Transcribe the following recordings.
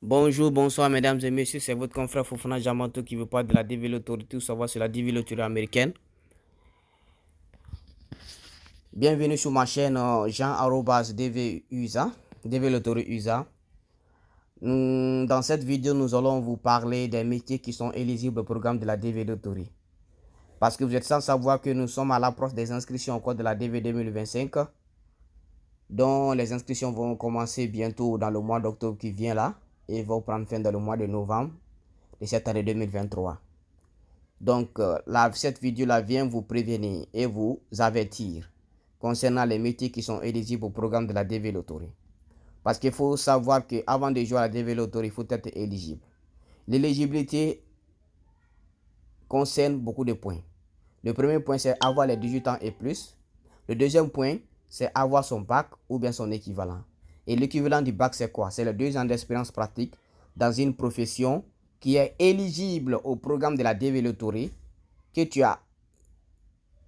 Bonjour, bonsoir mesdames et messieurs, c'est votre confrère Fofana Jamanto qui veut parler de la DV Authority, tout savoir sur la DV Authority américaine. Bienvenue sur ma chaîne Jean USA, DV Authority USA. Dans cette vidéo, nous allons vous parler des métiers qui sont éligibles au programme de la DV Authority. Parce que vous êtes sans savoir que nous sommes à l'approche des inscriptions au cours de la DV 2025, dont les inscriptions vont commencer bientôt dans le mois d'octobre qui vient là et vont prendre fin dans le mois de novembre de cette année 2023. Donc, cette vidéo-là vient vous prévenir et vous avertir concernant les métiers qui sont éligibles au programme de la DV Lottery. Parce qu'il faut savoir qu'avant de jouer à la DV Lottery, il faut être éligible. L'éligibilité concerne beaucoup de points. Le premier point, c'est avoir les 18 ans et plus. Le deuxième point, c'est avoir son bac ou bien son équivalent. Et l'équivalent du bac, c'est quoi? C'est les 2 ans d'expérience pratique dans une profession qui est éligible au programme de la DV Lottery, que tu as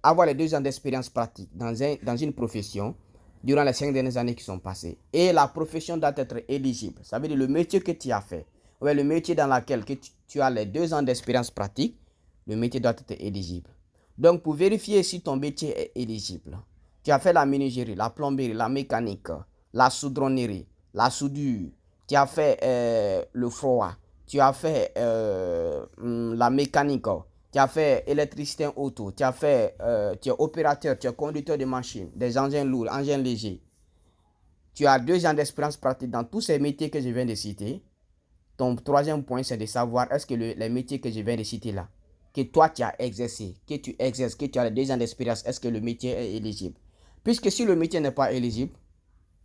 avoir les 2 ans d'expérience pratique dans une profession durant les 5 dernières années qui sont passées. Et la profession doit être éligible. Ça veut dire le métier que tu as fait, ou le métier dans lequel tu as les 2 ans d'expérience pratique, le métier doit être éligible. Donc, pour vérifier si ton métier est éligible, tu as fait la menuiserie, la plomberie, la mécanique, la soudronnerie, la soudure, tu as fait le froid, tu as fait la mécanique, tu as fait électricité auto, tu es opérateur, tu es conducteur de machines, des engins lourds, engins légers. Tu as 2 ans d'expérience pratique dans tous ces métiers que je viens de citer. Ton troisième point, c'est de savoir est-ce que les métiers que je viens de citer là, que toi tu as exercé, que tu exerces, que tu as les 2 ans d'expérience, est-ce que le métier est éligible? Puisque si le métier n'est pas éligible,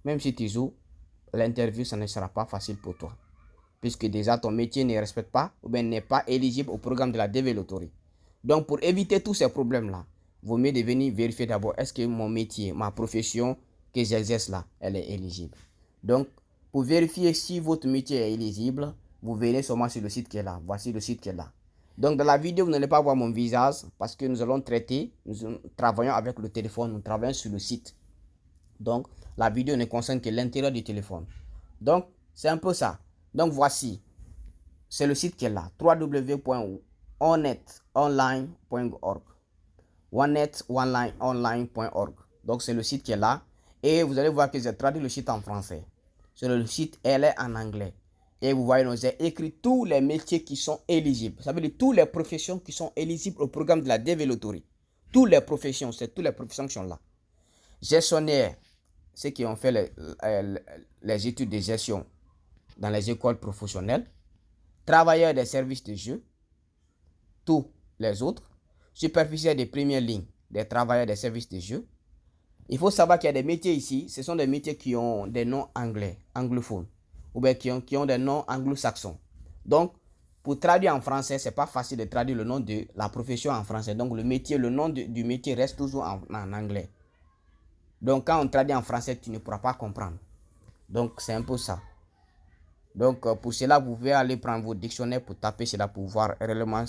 même si tu joues, l'interview, ça ne sera pas facile pour toi. Puisque déjà ton métier ne respecte pas ou bien n'est pas éligible au programme de la DV Lottery. Donc pour éviter tous ces problèmes-là, vaut mieux de venir vérifier d'abord est-ce que mon métier, ma profession que j'exerce là, elle est éligible. Donc pour vérifier si votre métier est éligible, vous venez seulement sur le site qui est là. Voici le site qui est là. Donc dans la vidéo, vous n'allez pas voir mon visage parce que nous allons traiter, nous travaillons avec le téléphone, nous travaillons sur le site. Donc la vidéo ne concerne que l'intérieur du téléphone. Donc c'est un peu ça. Donc voici, c'est le site qui est là, www.onetonline.org. onetonline.org. Donc c'est le site qui est là. Et vous allez voir que j'ai traduit le site en français. Sur le site, elle est en anglais. Et vous voyez, nous avons écrit tous les métiers qui sont éligibles. Ça veut dire toutes les professions qui sont éligibles au programme de la DV Lottery. Toutes les professions, c'est toutes les professions qui sont là. Gestionnaire, ceux qui ont fait les études de gestion dans les écoles professionnelles. Travailleurs des services de jeu, tous les autres. Superficiels de première ligne, des travailleurs des services de jeu. Il faut savoir qu'il y a des métiers ici, ce sont des métiers qui ont des noms anglais, anglophones, ou bien qui ont des noms anglo-saxons. Donc, pour traduire en français, ce n'est pas facile de traduire le nom de la profession en français. Donc, le nom du métier reste toujours en anglais. Donc, quand on traduit en français, tu ne pourras pas comprendre. Donc, c'est un peu ça. Donc, pour cela, vous pouvez aller prendre vos dictionnaires pour taper cela pour voir réellement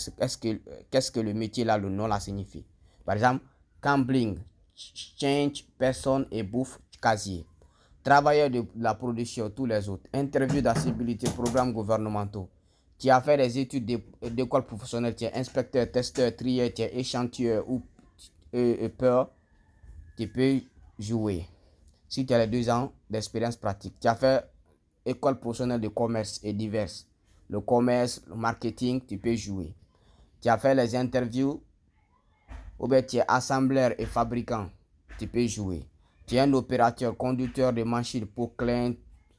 qu'est-ce que le métier là, le nom là signifie. Par exemple, gambling, change, personne et bouffe, casier. Travailleurs de la production, tous les autres. Interview d'accessibilité, programmes gouvernementaux. Tu as fait des études d'école professionnelle, tu es inspecteur, testeur, trieur, tu es échantilleur ou peur, tu peux jouer. Si tu as les 2 ans d'expérience pratique, tu as fait école professionnelle de commerce et diverses. Le commerce, le marketing, tu peux jouer. Tu as fait les interviews, ou bien tu es assembleur et fabricant, tu peux jouer. Tu es un opérateur, conducteur de machines pour clients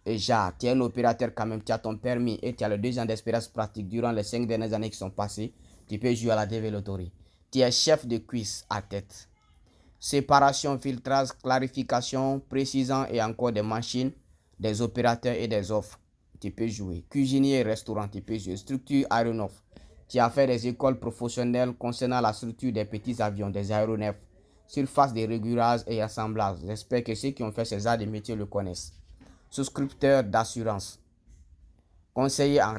et jarres. Tu es un opérateur quand même, tu as ton permis et tu as les 2 ans d'expérience pratique durant les 5 dernières années qui sont passées. Tu peux jouer à la DV Lottery. Tu es chef de cuisse à tête. Séparation, filtrage, clarification, précisant et encore des machines, des opérateurs et des offres. Tu peux jouer. Cuisinier et restaurant, tu peux jouer. Structure aéronef. Tu as fait des écoles professionnelles concernant la structure des petits avions, des aéronefs. Surface de régulage et assemblage. J'espère que ceux qui ont fait ces arts de métier le connaissent. Souscripteur d'assurance. Conseiller en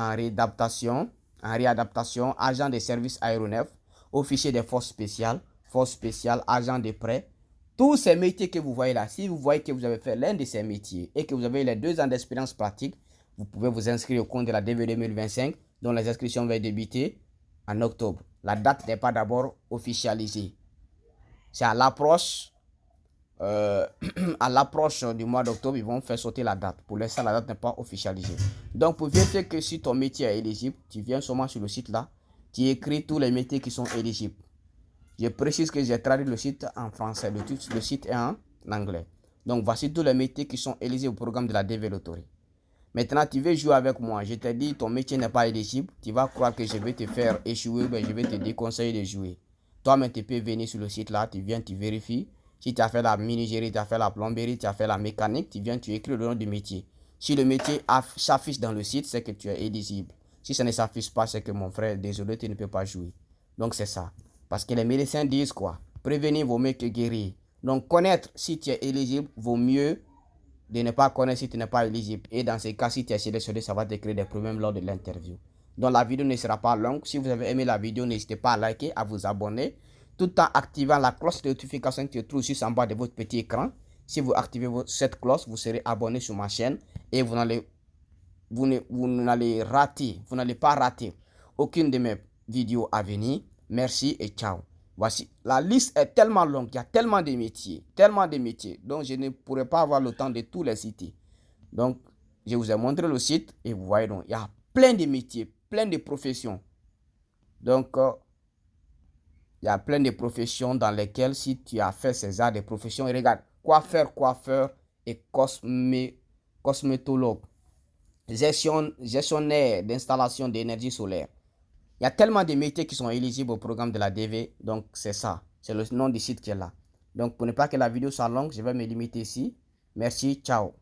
réadaptation, agent de services aéronefs, officier des forces spéciales, agent de prêt. Tous ces métiers que vous voyez là, si vous voyez que vous avez fait l'un de ces métiers et que vous avez les 2 ans d'expérience pratique, vous pouvez vous inscrire au compte de la DV 2025, dont les inscriptions vont débuter en octobre. La date n'est pas d'abord officialisée. C'est à l'approche du mois d'octobre, ils vont faire sauter la date. Pour l'instant, la date n'est pas officialisée. Donc, pour vérifier que si ton métier est éligible, tu viens seulement sur le site là, tu écris tous les métiers qui sont éligibles. Je précise que j'ai traduit le site en français, le site est en anglais. Donc, voici tous les métiers qui sont éligibles au programme de la DV Lottery. Maintenant, tu veux jouer avec moi. Je t'ai dit, ton métier n'est pas éligible. Tu vas croire que je vais te faire échouer, ben je vais te déconseiller de jouer. Toi-même, tu peux venir sur le site là, tu viens, tu vérifies. Si tu as fait la menuiserie, tu as fait la plomberie, tu as fait la mécanique, tu viens, tu écris le nom du métier. Si le métier s'affiche dans le site, c'est que tu es éligible. Si ça ne s'affiche pas, c'est que mon frère, désolé, tu ne peux pas jouer. Donc, c'est ça. Parce que les médecins disent quoi? Prévenir vaut mieux que guérir. Donc, connaître si tu es éligible vaut mieux de ne pas connaître si tu n'es pas éligible. Et dans ces cas, si tu es sélectionné, ça va te créer des problèmes lors de l'interview. Donc la vidéo ne sera pas longue. Si vous avez aimé la vidéo, n'hésitez pas à liker, à vous abonner, tout en activant la cloche de notification qui se trouve juste en bas de votre petit écran. Si vous activez cette cloche, vous serez abonné sur ma chaîne et vous n'allez pas rater aucune de mes vidéos à venir. Merci et ciao. Voici, la liste est tellement longue, il y a tellement de métiers, donc je ne pourrais pas avoir le temps de tous les citer. Donc, je vous ai montré le site et vous voyez, donc, il y a plein de métiers, plein de professions. Donc, il y a plein de professions dans lesquelles, si tu as fait ces arts de professions, regarde, coiffeur et cosmétologue, gestionnaire d'installation d'énergie solaire. Il y a tellement de métiers qui sont éligibles au programme de la DV. Donc, c'est ça. C'est le nom du site qui est là. Donc, pour ne pas que la vidéo soit longue, je vais me limiter ici. Merci. Ciao.